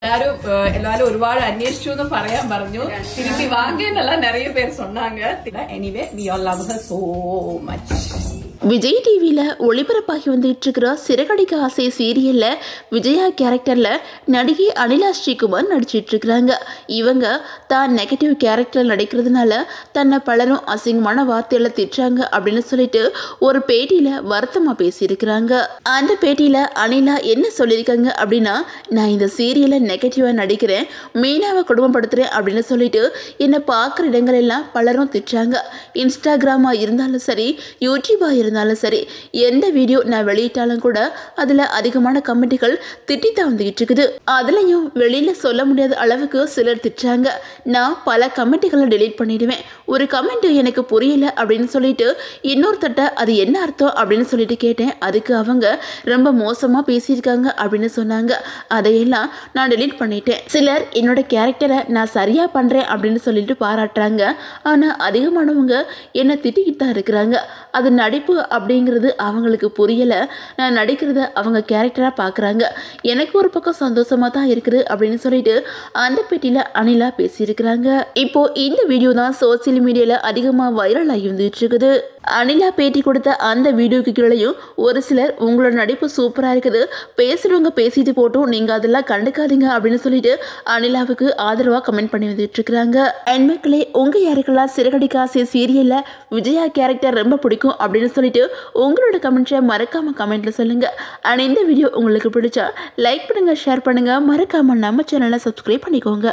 எல்லாரும் ஒருபாடு அன்வேஷிச்சுன்னு പറയാൻ പറഞ്ഞു திருப்பி வாங்கன்னெல்லாம் நிறைய பேர் சொன்னாங்க. Anyway we all love her so much. Vijay டிவியில் ஒளிபரப்பாகி வந்துட்டு இருக்கிற சிறகடிக்க ஆசை சீரியலில் விஜயா கேரக்டரில் நடிகை அனிலா ஸ்ரீகுமார் நடிச்சிட்டு இருக்கிறாங்க. இவங்க தான் நெகட்டிவ் கேரக்டர் நடிக்கிறதுனால தன்னை பலரும் அசிங்கமான வார்த்தையில திட்டுறாங்க அப்படின்னு சொல்லிட்டு ஒரு பேட்டியில் வருத்தமாக பேசியிருக்கிறாங்க. அந்த பேட்டியில் அனிலா என்ன சொல்லியிருக்காங்க அப்படின்னா, நான் இந்த சீரியலை நெகட்டிவாக நடிக்கிறேன், மீனாவை குடும்பப்படுத்துகிறேன் அப்படின்னு சொல்லிட்டு என்னை பார்க்குற இடங்கள் எல்லாம் பலரும் திட்டுறாங்க. இன்ஸ்டாகிராமாக இருந்தாலும் சரி, யூடியூபாக இருந்தாலும் சரி, எந்த வீடியோ நான் வெளியிட்டாலும் கூட அதுல அதிகமான கமெண்ட்டுகள் திட்டித்தான் வந்துகிட்டு இருக்குது. அதுலயும் வெளியில சொல்ல முடியாத அளவுக்கு சிலர் திட்டுறாங்க. நான் பல கமெண்ட்டுகளை டெலீட் பண்ணிடுவேன். ஒரு கமெண்ட் எனக்கு புரியல அப்படின்னு சொல்லிட்டு இன்னொருத்தட்ட அது என்ன அர்த்தம் அப்படின்னு சொல்லிட்டு கேட்டேன். அதுக்கு அவங்க ரொம்ப மோசமா பேசியிருக்காங்க அப்படின்னு சொன்னாங்க. அதையெல்லாம் நான் டெலீட் பண்ணிட்டேன். சிலர் என்னோட கேரக்டரை நான் சரியா பண்றேன் அப்படின்னு சொல்லிட்டு பாராட்டுறாங்க. ஆனா அதிகமானவங்க என்ன திட்டிக்கிட்டு தான் இருக்கிறாங்க. அது நடிப்பு அப்படிங்கிறது அவங்களுக்கு புரியல. நான் நடிக்கிறத அவங்க கேரக்டரா பார்க்குறாங்க. எனக்கு ஒரு பக்கம் சந்தோஷமா தான் இருக்குது அப்படின்னு சொல்லிட்டு அந்த பேட்டியில் அனிலா பேசியிருக்கிறாங்க. இப்போ இந்த வீடியோ தான் சோசியல் மீடியாவில் அதிகமாக வைரல் ஆகி வந்துட்டு இருக்குது. அனிலா பேட்டி கொடுத்த அந்த வீடியோக்கு கீழேயும் ஒரு சிலர் உங்களோட நடிப்பு சூப்பராக இருக்குது, பேசுகிறவங்க பேசிட்டு போட்டும் நீங்கள் அதெல்லாம் கண்டுக்காதீங்க அப்படின்னு சொல்லிட்டு அனிலாவுக்கு ஆதரவாக கமெண்ட் பண்ணி வந்துட்டு இருக்கிறாங்க. அண்ட் மக்களே, உங்கள் யாருக்கெல்லாம் சிறகடிக்க ஆசை சீரியலில் விஜயா கேரக்டர் ரொம்ப பிடிக்கும் அப்படின்னு சொல்லிட்டு உங்களோட கமெண்ட்ஸை மறக்காம கமெண்ட்ல சொல்லுங்க. அண்ட் இந்த வீடியோ உங்களுக்கு பிடிச்சா லைக் பண்ணுங்க, ஷேர் பண்ணுங்க, மறக்காம நம்ம சேனலை சப்ஸ்கிரைப் பண்ணிக்கோங்க.